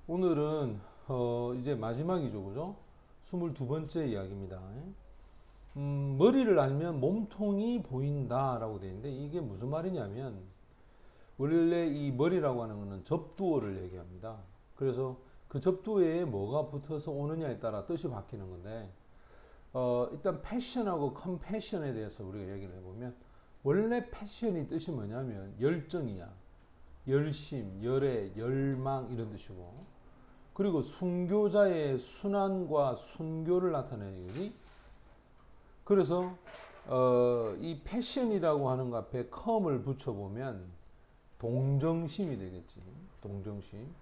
오늘은 이제 마지막이죠, 그죠? 22번째 이야기입니다. 머리를 알면 몸통이 보인다라고 되어 있는데 이게 무슨 말이냐면 원래 이 머리라고 하는 것은 접두어를 얘기합니다. 그래서 그 접두어에 뭐가 붙어서 오느냐에 따라 뜻이 바뀌는 건데 일단 패션하고 컴패션에 대해서 우리가 얘기를 해보면 원래 패션이 뜻이 뭐냐면 열정이야. 열심, 열애, 열망 이런 뜻이고 그리고 순교자의 순환과 순교를 나타내는 거지. 그래서 이 패션이라고 하는 것 앞에 컴을 붙여보면 동정심이 되겠지. 동정심.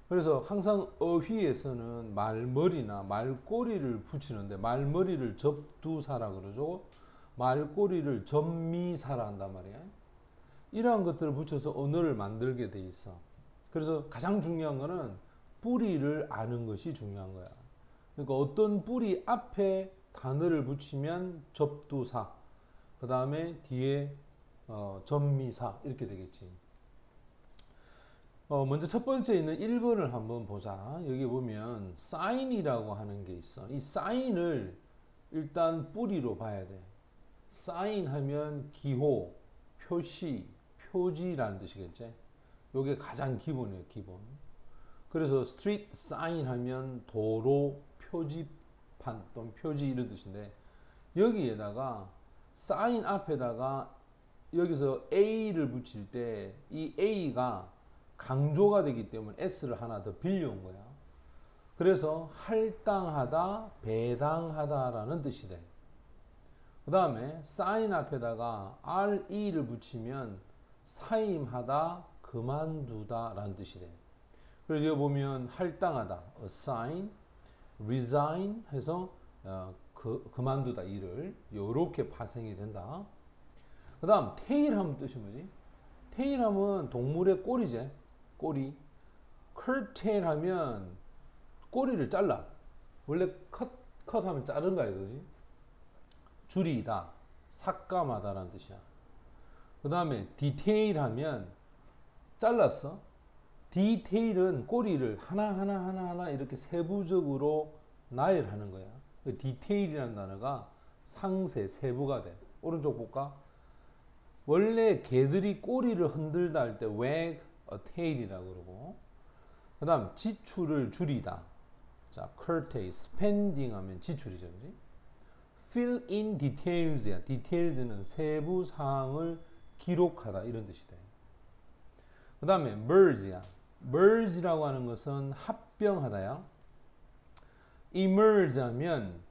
그래서 항상 어휘에서는 말머리나 말꼬리를 붙이는데 말머리를 접두사라 그러죠. 말꼬리를 접미사라 한단 말이야. 이러한 것들을 붙여서 언어를 만들게 돼 있어. 그래서 가장 중요한 거는 뿌리를 아는 것이 중요한 거야. 그러니까 어떤 뿌리 앞에 단어를 붙이면 접두사, 그 다음에 뒤에 접미사 이렇게 되겠지. 먼저 첫 번째 있는 1번을 한번 보자. 여기 보면 사인이라고 하는 게 있어. 이 사인을 일단 뿌리로 봐야 돼. 사인 하면 기호, 표시, 표지라는 뜻이겠지. 이게 가장 기본이에요, 기본. 그래서 스트리트 사인 하면 도로 표지판 또는 표지 이런 뜻인데 여기에다가 사인 앞에다가 여기서 A를 붙일 때 이 A가 강조가 되기 때문에 S를 하나 더 빌려온 거야. 그래서 할당하다, 배당하다라는 뜻이 돼. 그 다음에 사인 앞에다가 RE를 붙이면 사임하다, 그만두다 라는 뜻이 돼. 그래서 여기 보면 할당하다, assign, resign 해서 그만두다 일을 이렇게 파생이 된다. 그 다음 테일 하면 뜻이 뭐지? 테일 하면 동물의 꼬리제, 꼬리. curtail 하면 꼬리를 잘라. 원래 컷 하면 자른 거야, 그지? 줄이다, 삭감하다라는 뜻이야. 그 다음에 디테일 하면 잘랐어. 디테일은 꼬리를 하나 이렇게 세부적으로 나열하는 거야. 디테일이라는 단어가 상세, 세부가 돼. 오른쪽 볼까? 원래 개들이 꼬리를 흔들다 할 때 wag a tail이라고 그러고, 그 다음 지출을 줄이다. 자, curtail, spending 하면 지출이죠, 그지? fill in details야. details는 세부 사항을 기록하다 이런 뜻이 돼. 그 다음에 merge야. merge라고 하는 것은 합병하다야. emerge 하면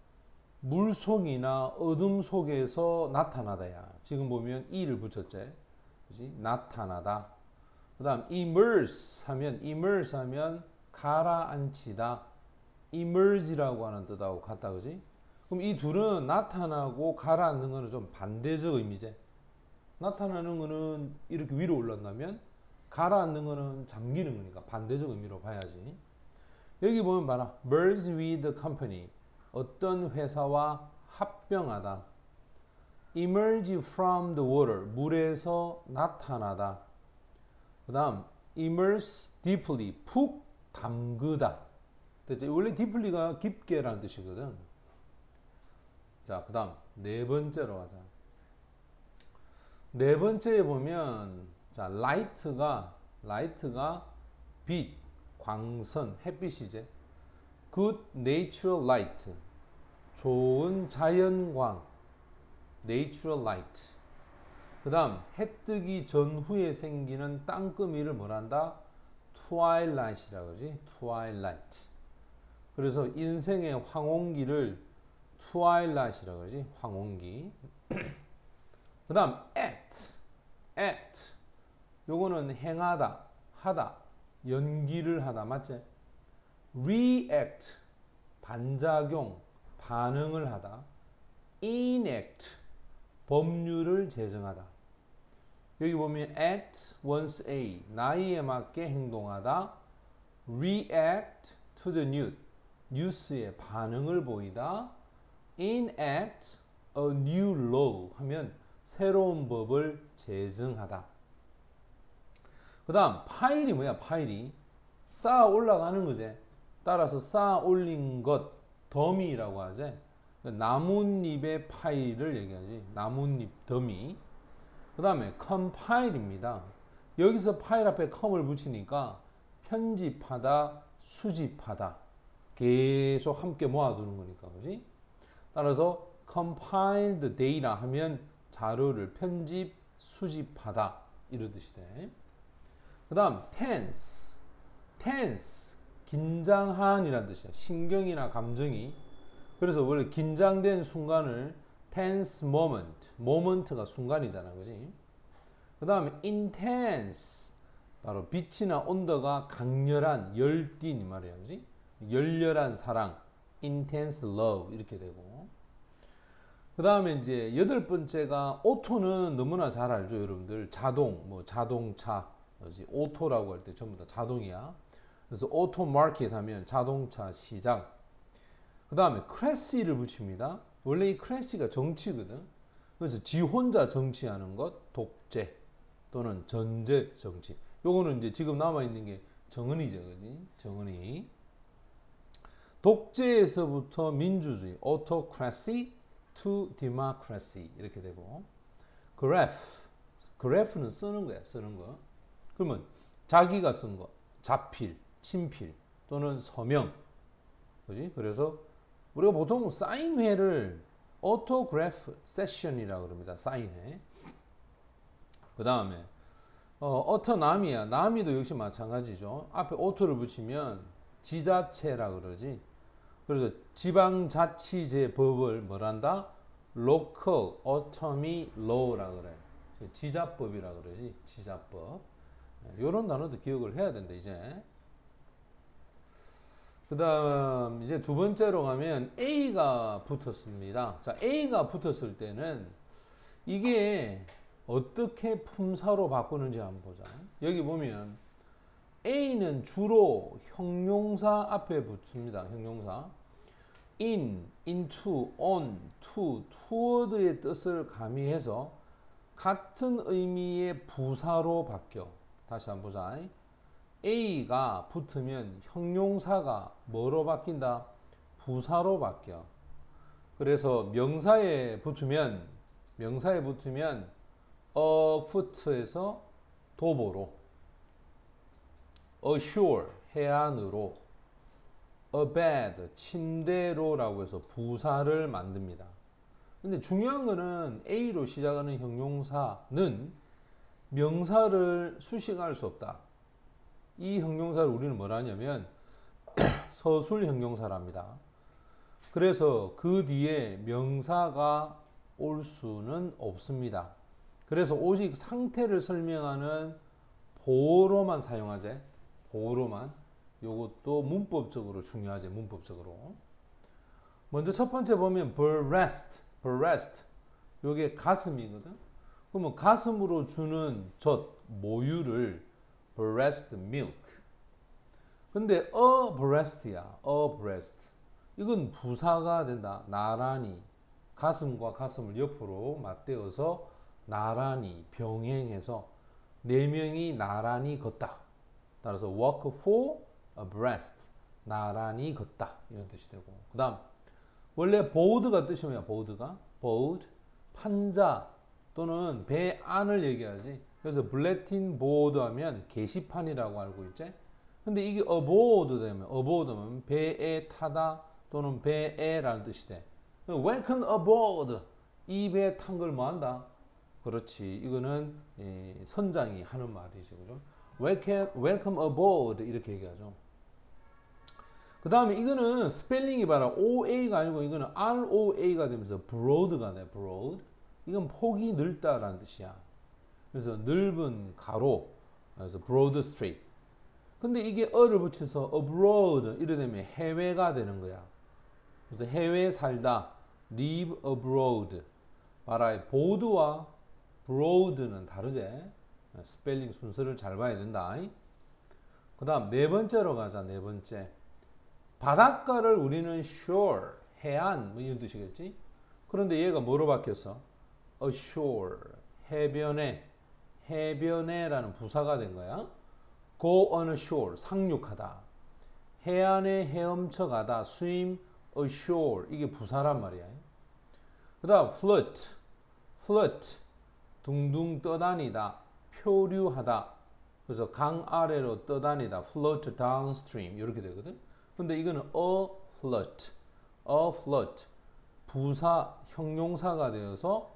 물속이나 어둠 속에서 나타나다야. 지금 보면 e를 붙였지. 그지? 나타나다. 그 다음 immerse 하면 가라앉히다. emerge라고 하는 뜻하고 같다. 그지? 그럼 이 둘은 나타나고 가라앉는 거는 좀 반대적 의미지. 나타나는 거는 이렇게 위로 올라간다면 가라앉는 거는 잠기는 거니까 반대적 의미로 봐야지. 여기 보면 봐라. merge with the company. 어떤 회사와 합병하다. emerge from the water. 물에서 나타나다. 그 다음 immerse deeply. 푹 담그다. 됐죠? 원래 deeply가 깊게라는 뜻이거든. 자, 그 다음 네 번째로 가자. 네 번째에 보면 자, light가 빛, 광선, 햇빛이지. good natural light. 좋은 자연광. natural light. 그 다음 해 뜨기 전후에 생기는 땅거미를 뭐란다? twilight이라고 그러지. twilight. 그래서 인생의 황혼기를 twilight이라고 그러지. 황혼기. 그 다음 act. 요거는 행하다, 하다, 연기를 하다, 맞지? react, 반작용, 반응을 하다. enact, 법률을 제정하다. 여기 보면 act one's age, 나이에 맞게 행동하다. react to the news, 뉴스에 반응을 보이다. enact a new law 하면 새로운 법을 제정하다. 그 다음 파일이 뭐야? 파일이 쌓아 올라가는 거지. 따라서 쌓아 올린 것, 더미라고 하지. 나뭇잎의 파일을 얘기하지. 나뭇잎 더미. 그 다음에 compile입니다. 여기서 파일 앞에 com을 붙이니까 편집하다, 수집하다. 계속 함께 모아두는 거니까, 그지? 따라서 compile the data 하면 자료를 편집, 수집하다. 이런 뜻이 돼. 그 다음 tense. tense. 긴장한이라는 뜻이야. 신경이나 감정이. 그래서 원래 긴장된 순간을 tense moment. moment가 순간이잖아. 그지? 그 다음에 intense. 바로 빛이나 온도가 강렬한, 열띤 이 말이야. 그지? 열렬한 사랑. intense love. 이렇게 되고. 그 다음에 이제 여덟 번째가 오토는 너무나 잘 알죠. 여러분들. 자동, 뭐 자동차. 그지? 오토라고 할 때 전부 다 자동이야. 그래서 오토 마켓 하면 자동차 시장. 그 다음에 크래시를 붙입니다. 원래 이 크래시가 정치거든. 그래서 지 혼자 정치하는 것, 독재 또는 전제 정치. 요거는 이제 지금 남아있는 게 정은이죠. 그지? 정은이. 독재에서부터 민주주의, autocracy to democracy 이렇게 되고. graph. graph는 쓰는 거야. 쓰는 거. 그러면 자기가 쓴 거, 자필, 친필 또는 서명. 그지? 그래서 우리가 보통 사인회를 autograph session이라고 그럽니다. 사인회. 그 다음에 autonomy야. 남이도 역시 마찬가지죠. 앞에 auto를 붙이면 지자체라 그러지. 그래서 지방자치제 법을 뭐란다? local autonomy law라 그래. 지자법이라 그러지. 지자법. 이런 단어도 기억을 해야 된다 이제. 그 다음 이제 두 번째로 가면 A가 붙었습니다. 자, A가 붙었을 때는 이게 어떻게 품사로 바꾸는지 한번 보자. 여기 보면 A는 주로 형용사 앞에 붙습니다. 형용사. in, into, on, to, toward의 뜻을 가미해서 같은 의미의 부사로 바뀌어. 다시 한번 보자. A가 붙으면 형용사가 뭐로 바뀐다? 부사로 바뀌어. 그래서 명사에 붙으면 afoot에서 도보로, ashore 해안으로, abed 침대로라고 해서 부사를 만듭니다. 근데 중요한 거는 A로 시작하는 형용사는 명사를 수식할 수 없다. 이 형용사를 우리는 뭐라 하냐면 서술 형용사랍니다. 그래서 그 뒤에 명사가 올 수는 없습니다. 그래서 오직 상태를 설명하는 보어로만 사용하재. 보어로만. 요것도 문법적으로 중요하지. 문법적으로. 먼저 첫 번째 보면 breast. 요게 가슴이거든. 그러면 가슴으로 주는 젖, 모유를 breast milk. 근데 a breast야. a breast. 이건 부사가 된다. 나란히. 가슴과 가슴을 옆으로 맞대어서 나란히 병행해서 네 명이 나란히 걷다. 따라서 walk for abreast. 나란히 걷다. 이런 뜻이 되고. 그 다음 원래 board가 뜻이 뭐야? board. 판자 또는 배 안을 얘기하지. 그래서 bulletin board 하면 게시판이라고 알고 있지. 근데 이게 aboard면 배에 타다 또는 배에라는 뜻이 돼. welcome aboard. 이 배에 탄 걸 뭐 한다? 그렇지. 이거는 선장이 하는 말이죠. 그죠? welcome aboard 이렇게 얘기하죠. 그 다음에 이거는 스펠링이 봐라. OA가 아니고 이거는 ROA가 되면서 broad가 돼. broad. 이건 폭이 넓다라는 뜻이야. 그래서 넓은 가로. 그래서 broad street. 근데 이게 어를 붙여서 abroad 이래 되면 해외가 되는 거야. 그래서 해외에 살다. live abroad. 봐라. board와 broad는 다르지. 스펠링 순서를 잘 봐야 된다. 그 다음 네 번째로 가자. 네 번째. 바닷가를 우리는 shore, 해안 뭐 이런 뜻이겠지. 그런데 얘가 뭐로 바뀌었어? ashore, 해변에, 해변에라는 부사가 된 거야. go on a shore, 상륙하다. 해안에 헤엄쳐 가다, swim ashore, 이게 부사란 말이야. 그 다음 float, 둥둥 떠다니다, 표류하다. 그래서 강 아래로 떠다니다, float downstream, 이렇게 되거든. 근데 이거는 a float, 부사, 형용사가 되어서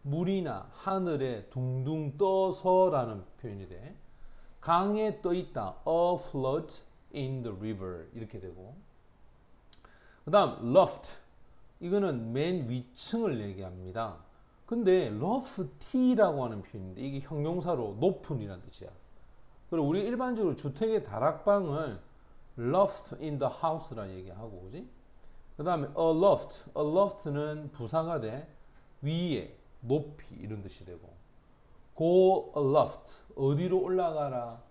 물이나 하늘에 둥둥 떠서라는 표현이 돼. 강에 떠 있다, afloat in the river, 이렇게 되고. 그 다음 loft, 이거는 맨 위층을 얘기합니다. 근데 lofty라고 하는 표현인데 이게 형용사로 높은이라는 뜻이야. 그리고 우리 일반적으로 주택의 다락방을 loft in the house라 얘기하고, 그지? 그 다음에 aloft는 부사가 돼 위에, 높이 이런 뜻이 되고, go aloft, 어디로 올라가라,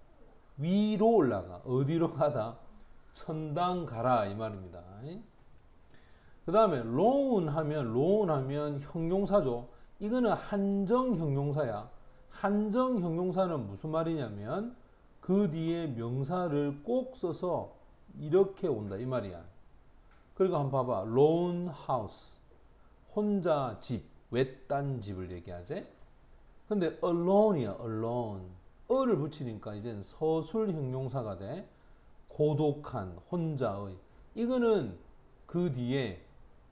위로 올라가, 어디로 가다, 천당 가라, 이 말입니다. 그 다음에 loan 하면 형용사죠. 이거는 한정 형용사야. 한정 형용사는 무슨 말이냐면 그 뒤에 명사를 꼭 써서 이렇게 온다, 이 말이야. 그리고 한번 봐봐. lone house, 혼자 집, 외딴 집을 얘기하지. 근데 alone이야, alone. 어를 붙이니까 이제는 서술 형용사가 돼. 고독한, 혼자의. 이거는 그 뒤에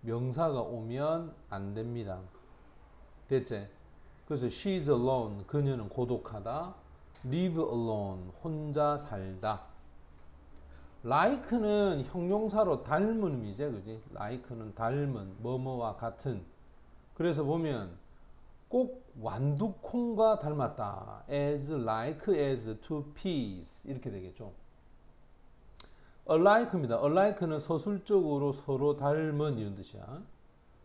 명사가 오면 안 됩니다. 됐지? 그래서 she's alone, 그녀는 고독하다. live alone, 혼자 살다. like는 형용사로 닮은 의미지, 그지? like는 닮은, 뭐뭐와 같은. 그래서 보면 꼭 완두콩과 닮았다. as like as two peas, 이렇게 되겠죠. alike입니다. alike는 서술적으로 서로 닮은 이런 뜻이야.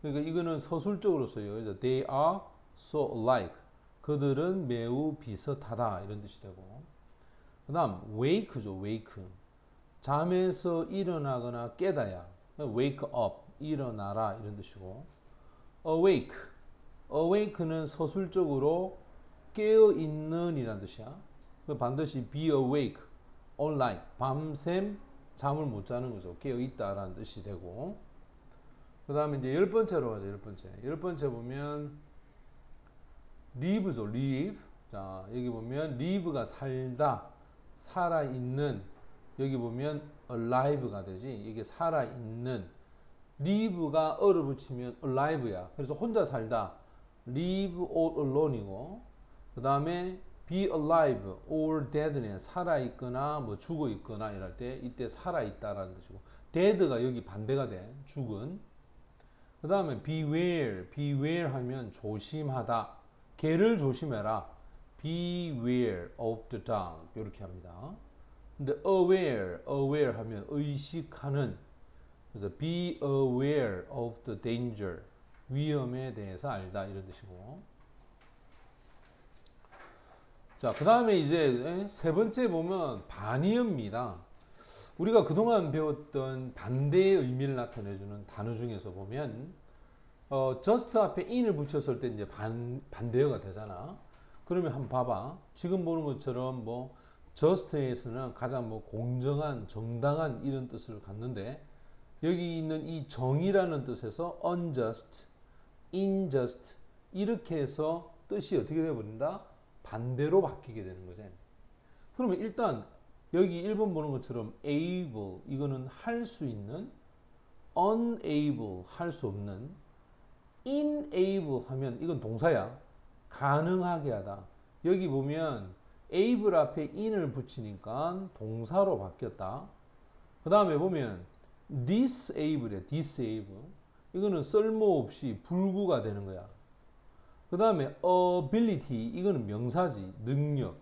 그러니까 이거는 서술적으로 써요. 그래서 they are so alike. 그들은 매우 비슷하다, 이런 뜻이 되고. 그 다음 wake죠. wake. 잠에서 일어나거나 깨다야. wake up, 일어나라, 이런 뜻이고. awake는 서술적으로 깨어있는 이란 뜻이야. 반드시 be awake all night, 밤샘 잠을 못 자는 거죠. 깨어있다라는 뜻이 되고. 그 다음에 이제 열 번째로 가죠. 열 번째 보면 live죠. live. 자, 여기 보면 live가 살다, 살아있는. 여기 보면 alive가 되지. 이게 살아있는. live가 어를 붙이면 alive야. 그래서 혼자 살다, live all alone이고, 그 다음에 be alive or dead는 살아있거나 뭐 죽어있거나 이럴 때 이때 살아있다라는 뜻이고, dead가 여기 반대가 돼. 죽은. 그 다음에 beware 하면 조심하다, 개를 조심해라. beware of the dog, 이렇게 합니다. 근데 aware 하면 의식하는. 그래서 be aware of the danger, 위험에 대해서 알다, 이런 뜻이고. 자, 그 다음에 이제 세 번째 보면 반의어입니다. 우리가 그동안 배웠던 반대의 의미를 나타내주는 단어 중에서 보면 just 앞에 in을 붙였을 때 이제 반대어가 되잖아. 그러면 한번 봐봐. 지금 보는 것처럼 뭐 just에서는 가장 뭐 공정한, 정당한 이런 뜻을 갖는데, 여기 있는 이 정의라는 뜻에서 unjust, injust 이렇게 해서 뜻이 어떻게 되어버린다? 반대로 바뀌게 되는 거지. 그러면 일단 여기 1번 보는 것처럼 able, 이거는 할 수 있는, unable, 할 수 없는, inable 하면 이건 동사야. 가능하게 하다. 여기 보면 able 앞에 in을 붙이니까 동사로 바뀌었다. 그 다음에 보면 disable이야. disable. 이거는 쓸모없이 불구가 되는 거야. 그 다음에 ability, 이거는 명사지. 능력.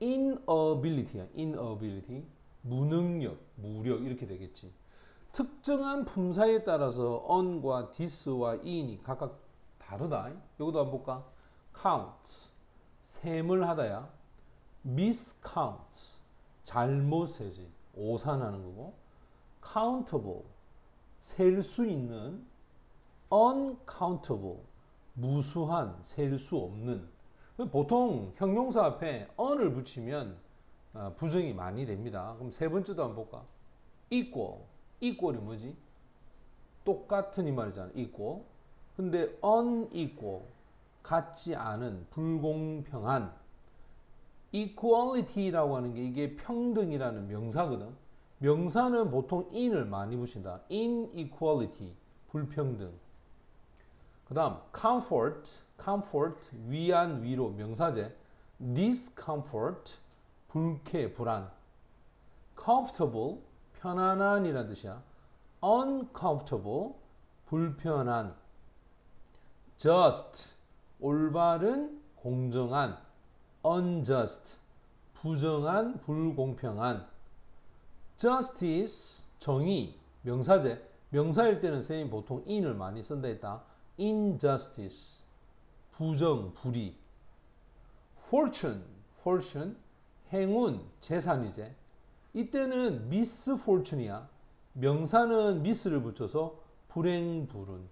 inability야. inability. 무능력, 무력, 이렇게 되겠지. 특정한 품사에 따라서 on과 this와 in이 각각 다르다. 이것도 한번 볼까? count, 셈을 하다야. miscount, 잘못 세지. 오산하는 거고. countable, 셀 수 있는. uncountable, 무수한, 셀 수 없는. 보통 형용사 앞에 on을 붙이면 부정이 많이 됩니다. 그럼 세 번째도 한번 볼까? equal. equal이 뭐지? 똑같은 이 말이잖아. equal. 근데 unequal. 같지 않은, 불공평한. equality라고 하는 게 이게 평등이라는 명사거든. 명사는 보통 in을 많이 붙인다. inequality. 불평등. 그 다음 comfort. comfort. 위안, 위로. 명사제. discomfort. 불쾌, 불안. comfortable. 편안한이라는 뜻이야. uncomfortable. 불편한. just. 올바른, 공정한. unjust. 부정한, 불공평한. justice. 정의. 명사제. 명사일 때는 선생님 보통 in을 많이 쓴다 했다. injustice. 부정, 불의. fortune. fortune. 행운, 재산이제. 이때는 misfortune이야. 명사는 miss를 붙여서 불행, 불운.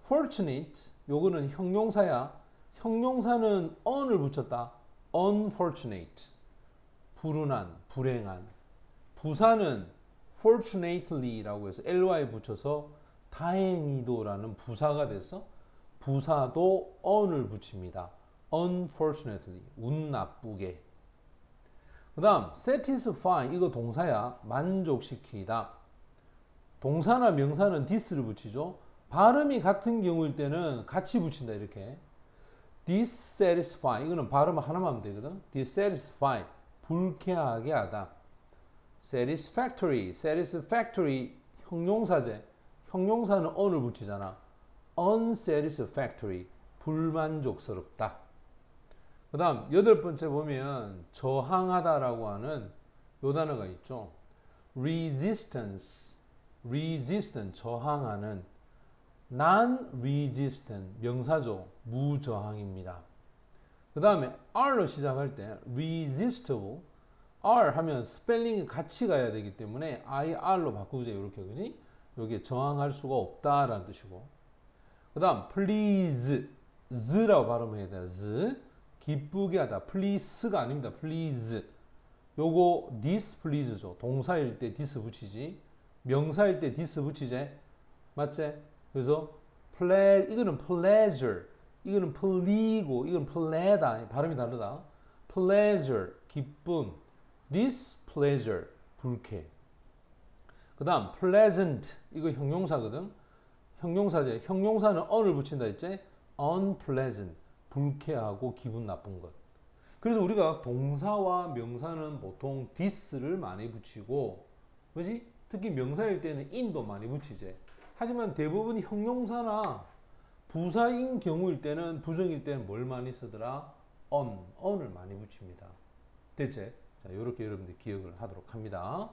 fortunate. 요거는 형용사야. 형용사는 on을 붙였다. unfortunate. 불운한, 불행한. 부사는 fortunately라고 해서 ly 붙여서 다행히도라는 부사가 돼서 부사도 on을 붙입니다. unfortunately. 운 나쁘게. 그 다음 satisfy. 이거 동사야. 만족시키다. 동사나 명사는 this를 붙이죠. 발음이 같은 경우일 때는 같이 붙인다. 이렇게 dissatisfy. 이거는 발음 하나만 하면 되거든. dissatisfy. 불쾌하게 하다. satisfactory. satisfactory. 형용사제. 형용사는 on을 붙이잖아. unsatisfactory. 불만족스럽다. 그 다음 여덟 번째 보면 저항하다라고 하는 요 단어가 있죠. resistance. resistant. 저항하는. non-resistant. 명사죠. 무저항입니다. 그 다음에 R로 시작할 때 resistible. R 하면 스펠링이 같이 가야 되기 때문에 IR로 바꾸자. 이렇게 그지? 여기에 저항할 수가 없다라는 뜻이고. 그 다음 please. z라고 발음해야 돼요. z. 기쁘게 하다. please가 아닙니다. please. 요거 displease죠. 동사일 때 dis 붙이지. 명사일 때 dis 붙이지. 맞지? 그래서 이거는 pleasure. 이거는 please고 이건 ple다. 발음이 다르다. pleasure. 기쁨. displeasure. 불쾌. 그 다음 pleasant. 이거 형용사거든. 형용사제. 형용사는 on을 붙인다 했지. unpleasant. 불쾌하고 기분 나쁜 것. 그래서 우리가 동사와 명사는 보통 this를 많이 붙이고, 그지? 특히 명사일 때는 in도 많이 붙이지. 하지만 대부분 형용사나 부사인 경우일 때는, 부정일 때는 뭘 많이 쓰더라? on을 많이 붙입니다. 됐지? 자, 이렇게 여러분들 기억을 하도록 합니다.